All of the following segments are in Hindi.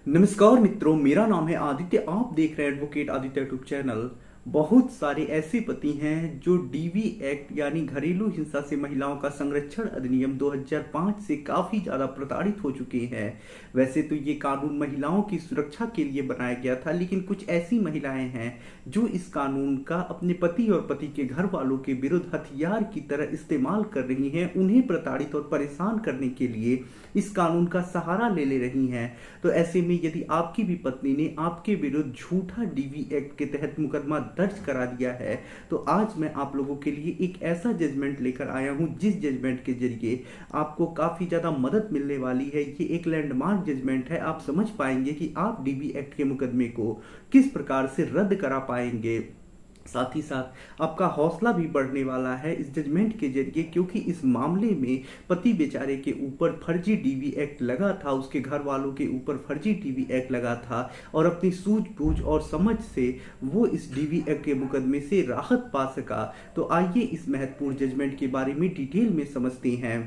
नमस्कार मित्रों, मेरा नाम है आदित्य। आप देख रहे हैं एडवोकेट आदित्य यूट्यूब चैनल। बहुत सारे ऐसे पति हैं जो डीवी एक्ट यानी घरेलू हिंसा से महिलाओं का संरक्षण अधिनियम 2005 से काफी ज्यादा प्रताड़ित हो चुके हैं। वैसे तो ये कानून महिलाओं की सुरक्षा के लिए बनाया गया था, लेकिन कुछ ऐसी महिलाएं हैं जो इस कानून का अपने पति और पति के घर वालों के विरुद्ध हथियार की तरह इस्तेमाल कर रही हैं। उन्हें प्रताड़ित और परेशान करने के लिए इस कानून का सहारा ले रही हैं। तो ऐसे में यदि आपकी भी पत्नी ने आपके विरुद्ध झूठा डीवी एक्ट के तहत मुकदमा दर्ज करा दिया है, तो आज मैं आप लोगों के लिए एक ऐसा जजमेंट लेकर आया हूं जिस जजमेंट के जरिए आपको काफी ज्यादा मदद मिलने वाली है। ये एक लैंडमार्क जजमेंट है। आप समझ पाएंगे कि आप डीवी एक्ट के मुकदमे को किस प्रकार से रद्द करा पाएंगे। साथ ही साथ आपका हौसला भी बढ़ने वाला है इस जजमेंट के जरिए, क्योंकि इस मामले में पति बेचारे के ऊपर फर्जी डीवी एक्ट लगा था, उसके घर वालों के ऊपर फर्जी डीवी एक्ट लगा था और अपनी सूझबूझ और समझ से वो इस डीवी एक्ट के मुकदमे से राहत पा सका। तो आइए इस महत्वपूर्ण जजमेंट के बारे में डिटेल में समझते हैं।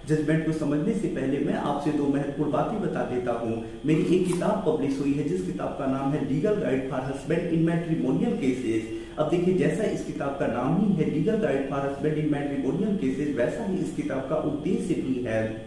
जजमेंट को समझने से पहले मैं आपसे दो महत्वपूर्ण बातें बता देता हूं। मेरी एक किताब पब्लिश हुई है जिस किताब का नाम है legal guide for husband in matrimonial cases. अब देखिए, जैसा इस किताब का नाम ही है legal guide for husband in matrimonial cases, वैसा ही इस किताब का उद्देश्य भी है।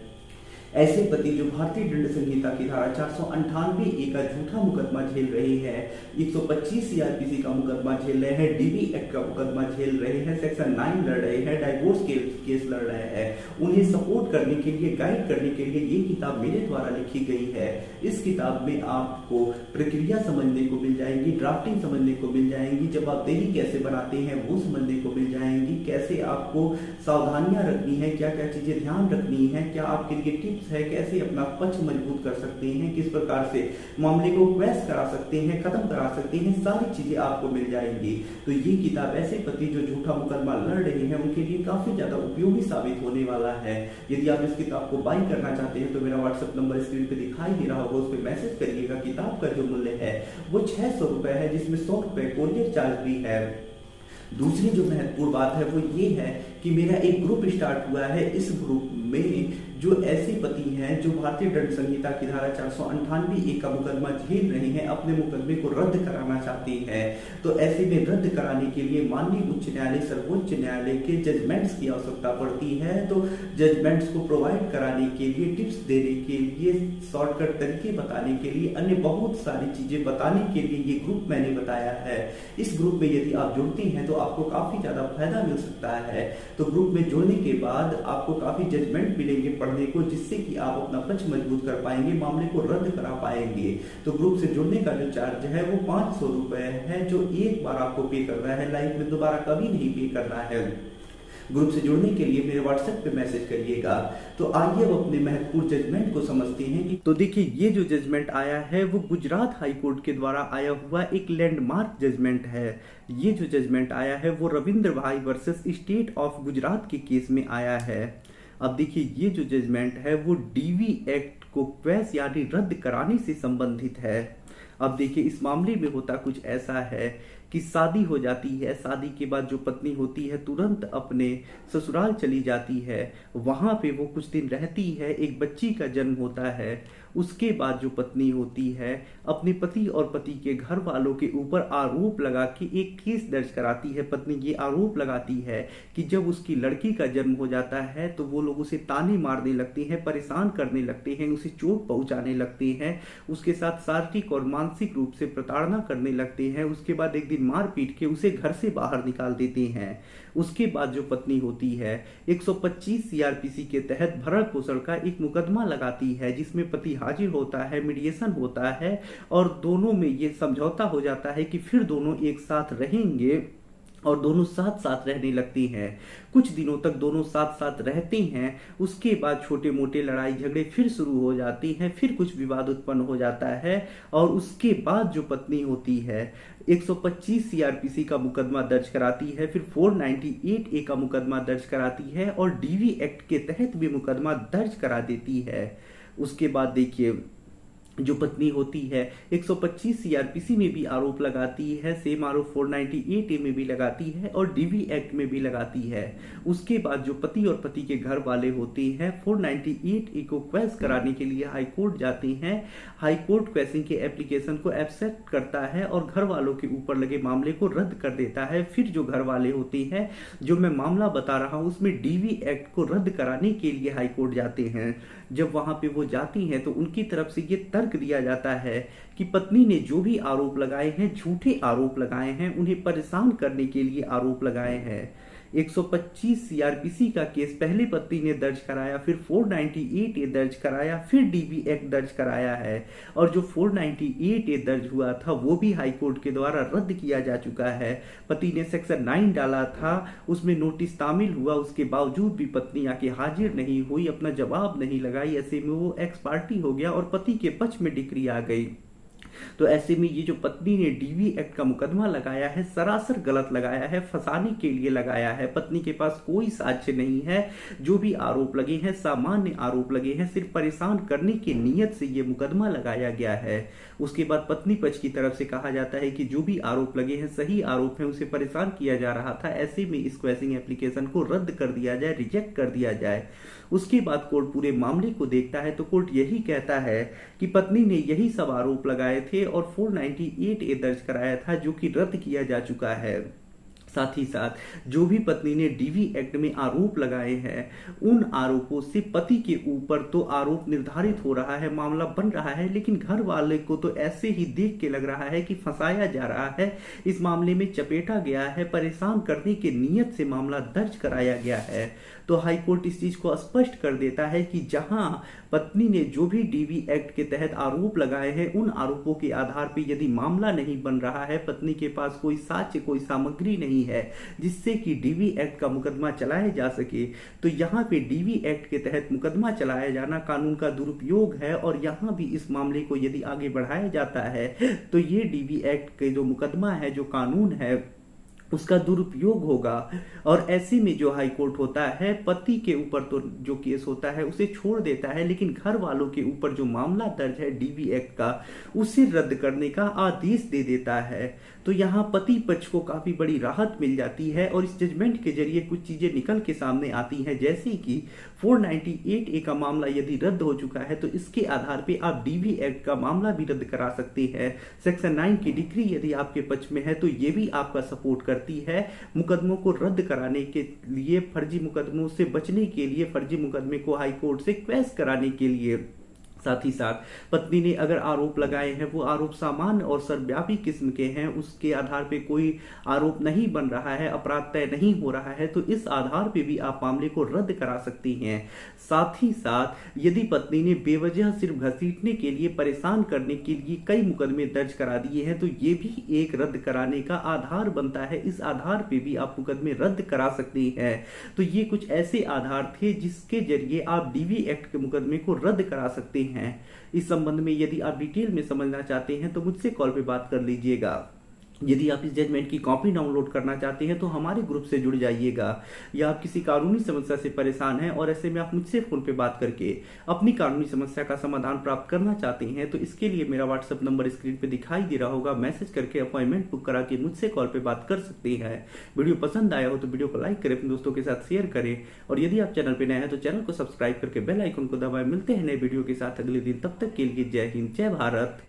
ऐसे पति जो भारतीय दंड संहिता की धारा 498 का झूठा मुकदमा झेल रहे हैं, 125 सीआरपीसी का मुकदमा झेल रहे हैं, डीवी एक्ट का मुकदमा झेल रहे हैं, सेक्शन 9 लड़ रहे हैं, डाइवोर्स केस लड़ रहे हैं, उन्हें सपोर्ट करने के लिए, गाइड करने के लिए ये किताब मेरे द्वारा लिखी गई है। इस किताब में आपको प्रक्रिया समझने को मिल जाएगी, ड्राफ्टिंग समझने को मिल जाएंगी, जब आप दही कैसे बनाते हैं वो समझने को मिल जाएंगी, कैसे आपको सावधानियां रखनी है, क्या क्या चीजें ध्यान रखनी है, क्या आपके लिए टिप्स है, कैसे अपना पक्ष मजबूत कर सकते हैं, किस प्रकार से मामले को क्वेश करा सकते हैं, खत्म करा सकते हैं, सारी चीजें आपको मिल जाएंगी। तो ये किताब ऐसे पति जो झूठा मुकदमा लड़ रहे हैं उनके लिए काफी ज्यादा उपयोगी साबित होने वाला है। यदि आप इस किताब को बाय करना चाहते हैं तो मेरा व्हाट्सएप नंबर स्क्रीन पे दिखाई दे रहा होगा, उस पर मैसेज करिएगा। किताब का जो मूल्य है वो 600 रुपए है, जिसमें 100 रुपए कोरियर चार्ज भी है। दूसरी जो महत्वपूर्ण बात है वो ये है कि मेरा एक ग्रुप स्टार्ट हुआ है। इस ग्रुप में जो ऐसे पति हैं जो भारतीय दंड संहिता की धारा 498 का मुकदमा झेल रहे हैं, अपने मुकदमे को रद्द कराना चाहते हैं, तो ऐसे में रद्द कराने के लिए माननीय उच्च न्यायालय, सर्वोच्च न्यायालय के जजमेंट्स की आवश्यकता पड़ती है। तो जजमेंट्स को प्रोवाइड कराने के लिए, टिप्स देने के लिए, शॉर्टकट तरीके बताने के लिए, अन्य बहुत सारी चीजें बताने के लिए ये ग्रुप मैंने बताया है। इस ग्रुप में यदि आप जुड़ते हैं तो आपको काफी ज्यादा फायदा मिल सकता है। तो ग्रुप में जुड़ने के बाद आपको काफी जजमेंट मिलेंगे पढ़ने को, जिससे कि आप अपना पक्ष मजबूत कर पाएंगे, मामले को रद्द करा पाएंगे। तो ग्रुप से जुड़ने का जो चार्ज है वो 500 रुपए है, जो एक बार आपको पे करना है, लाइफ में दोबारा कभी नहीं पे करना है। ग्रुप से जुड़ने के लिए मेरे व्हाट्सएप पे मैसेज करिएगा। तो आइए अब अपने महत्वपूर्ण जजमेंट को समझते हैं कि तो देखिए, ये जो जजमेंट आया है वो गुजरात हाई कोर्ट के द्वारा आया हुआ एक लैंडमार्क जजमेंट है। ये जो जजमेंट आया है वो रविंद्र भाई वर्सेस स्टेट ऑफ गुजरात के केस में आया है। अब देखिए, ये जो जजमेंट है वो डीवी एक्ट को क्वैश यानी रद्द कराने से संबंधित है। अब देखिए, इस मामले में होता कुछ ऐसा है कि शादी हो जाती है, शादी के बाद जो पत्नी होती है तुरंत अपने ससुराल चली जाती है, वहां पे वो कुछ दिन रहती है, एक बच्ची का जन्म होता है। उसके बाद जो पत्नी होती है अपने पति और पति के घर वालों के ऊपर आरोप लगा के एक केस दर्ज कराती है। पत्नी ये आरोप लगाती है कि जब उसकी लड़की का जन्म हो जाता है तो वो लोग उसे ताने मारने लगते हैं, परेशान करने लगते हैं, उसे चोट पहुंचाने लगते हैं, उसके साथ शारीरिक और मानसिक रूप से प्रताड़ना करने लगते हैं। उसके बाद एक दिन मार पीट के उसे घर से बाहर निकाल देते हैं। उसके बाद जो पत्नी होती है 125 सीआरपीसी के तहत भरण पोषण का एक मुकदमा लगाती है, जिसमें पति हाजिर होता है, मीडिएशन होता है और दोनों में ये समझौता हो जाता है कि फिर दोनों एक साथ रहेंगे और दोनों साथ साथ रहने लगती हैं। कुछ दिनों तक दोनों साथ साथ रहते हैं। उसके बाद छोटे मोटे लड़ाई झगड़े फिर शुरू हो जाते हैं, फिर कुछ विवाद उत्पन्न हो जाता है और उसके बाद जो पत्नी होती है 125 सीआरपीसी का मुकदमा दर्ज कराती है, फिर 498 ए का मुकदमा दर्ज कराती है और डीवी एक्ट के तहत भी मुकदमा दर्ज करा देती है। उसके बाद देखिए, जो पत्नी होती है 125 सीआरपीसी में भी आरोप लगाती है, सेम आरोप 498 ए में भी लगाती है और डीवी एक्ट में भी लगाती है। उसके बाद जो पति और पति के घर वाले होते हैं 498 ए को क्वेश कराने के लिए हाई कोर्ट जाते हैं। हाई कोर्ट क्वेशिंग के एप्लीकेशन को एक्सेप्ट करता है और घर वालों के ऊपर लगे मामले को रद्द कर देता है। फिर जो घर वाले होते हैं, जो मैं मामला बता रहा हूं उसमें डीवी एक्ट को रद्द कराने के लिए हाई कोर्ट जाते हैं। जब वहां पे वो जाती हैं तो उनकी तरफ से ये तर्क दिया जाता है कि पत्नी ने जो भी आरोप लगाए हैं झूठे आरोप लगाए हैं, उन्हें परेशान करने के लिए आरोप लगाए हैं। 125 सीआरपीसी का केस पहले पत्नी ने दर्ज कराया, फिर 498 ए दर्ज कराया, फिर डीवी एक्ट दर्ज कराया है और जो 498 ए दर्ज हुआ था वो भी हाई कोर्ट के द्वारा रद्द किया जा चुका है। पति ने सेक्शन 9 डाला था, उसमें नोटिस तामील हुआ, उसके बावजूद भी पत्नी आके हाजिर नहीं हुई, अपना जवाब नहीं लगाई। ऐसे में वो एक्स पार्टी हो गया और पति के पक्ष में डिक्री आ गई। तो ऐसे में ये जो पत्नी ने डीवी एक्ट का मुकदमा लगाया है सरासर गलत लगाया है, फंसाने के लिए लगाया है। पत्नी के पास कोई साक्ष्य नहीं है, जो भी आरोप लगे हैं सामान्य आरोप लगे हैं, सिर्फ परेशान करने की नीयत से ये मुकदमा लगाया गया है। उसके बाद पत्नी पक्ष की तरफ से कहा जाता है कि जो भी आरोप लगे हैं सही आरोप है, उसे परेशान किया जा रहा था, ऐसे में इस क्वेशिंग एप्लीकेशन को रद्द कर दिया जाए, रिजेक्ट कर दिया जाए। उसके बाद कोर्ट पूरे मामले को देखता है तो कोर्ट यही कहता है कि पत्नी ने यही सब आरोप लगाए थे और 498 ए दर्ज कराया था, जो कि रद्द किया जा चुका है। साथ ही साथ जो भी पत्नी ने डीवी एक्ट में आरोप लगाए हैं उन आरोपों से पति के ऊपर तो आरोप निर्धारित हो रहा है, मामला बन रहा है, लेकिन घर वाले को तो ऐसे ही देख के लग रहा है कि फंसाया जा रहा है, इस मामले में चपेटा गया है, परेशान करने की नीयत से मामला दर्ज कराया गया है। तो हाई कोर्ट इस चीज को स्पष्ट कर देता है कि जहां पत्नी ने जो भी डीवी एक्ट के तहत आरोप लगाए हैं उन आरोपों के आधार पर यदि मामला नहीं बन रहा है, पत्नी के पास कोई साक्ष्य कोई सामग्री नहीं है जिससे कि डीवी एक्ट का मुकदमा चलाया जा सके, तो यहाँ पे डीवी एक्ट के तहत मुकदमा चलाया जाना कानून का दुरुपयोग है। और यहाँ भी इस मामले को यदि आगे बढ़ाया जाता है तो ये डीवी एक्ट के जो मुकदमा है, जो कानून है, उसका दुरुपयोग होगा। और ऐसे में जो हाई कोर्ट होता है पति के ऊपर तो जो केस होता है उसे छोड़ देता है, लेकिन घर वालों के ऊपर जो मामला दर्ज है डीवी एक्ट का उसे रद्द करने का आदेश दे देता है। तो यहाँ पति पक्ष को काफी बड़ी राहत मिल जाती है और इस जजमेंट के जरिए कुछ चीजें निकल के सामने आती हैं, जैसे कि 498 ए का मामला यदि रद्द हो चुका है तो इसके आधार पे आप डीवी एक्ट का मामला भी रद्द करा सकते हैं। सेक्शन 9 की डिग्री यदि आपके पक्ष में है तो ये भी आपका सपोर्ट करती है मुकदमों को रद्द कराने के लिए, फर्जी मुकदमों से बचने के लिए, फर्जी मुकदमे को हाई कोर्ट से क्वेश कराने के लिए। साथ ही साथ पत्नी ने अगर आरोप लगाए हैं वो आरोप सामान्य और सर्वव्यापी किस्म के हैं, उसके आधार पे कोई आरोप नहीं बन रहा है, अपराध तय नहीं हो रहा है, तो इस आधार पे भी आप मामले को रद्द करा सकती हैं। साथ ही साथ यदि पत्नी ने बेवजह सिर्फ घसीटने के लिए, परेशान करने के लिए कई मुकदमे दर्ज करा दिए हैं तो ये भी एक रद्द कराने का आधार बनता है, इस आधार पे भी आप मुकदमे रद्द करा सकती हैं। तो ये कुछ ऐसे आधार थे जिसके जरिए आप डीवी एक्ट के मुकदमे को रद्द करा सकते हैं। इस संबंध में यदि आप डिटेल में समझना चाहते हैं तो मुझसे कॉल पे बात कर लीजिएगा। यदि आप इस जजमेंट की कॉपी डाउनलोड करना चाहते हैं तो हमारे ग्रुप से जुड़ जाइएगा, या आप किसी कानूनी समस्या से परेशान हैं और ऐसे में आप मुझसे फोन पे बात करके अपनी कानूनी समस्या का समाधान प्राप्त करना चाहते हैं तो इसके लिए मेरा व्हाट्सएप नंबर स्क्रीन पे दिखाई दे रहा होगा, मैसेज करके अपॉइंटमेंट बुक करा के मुझसे कॉल पे बात कर सकते हैं। वीडियो पसंद आया हो तो वीडियो को लाइक करें, अपने दोस्तों के साथ शेयर करें और यदि आप चैनल पे नए हैं तो चैनल को सब्सक्राइब करके बेल आइकन को दबाएं। मिलते हैं नए वीडियो के साथ अगले दिन, तब तक के लिए जय हिंद, जय भारत।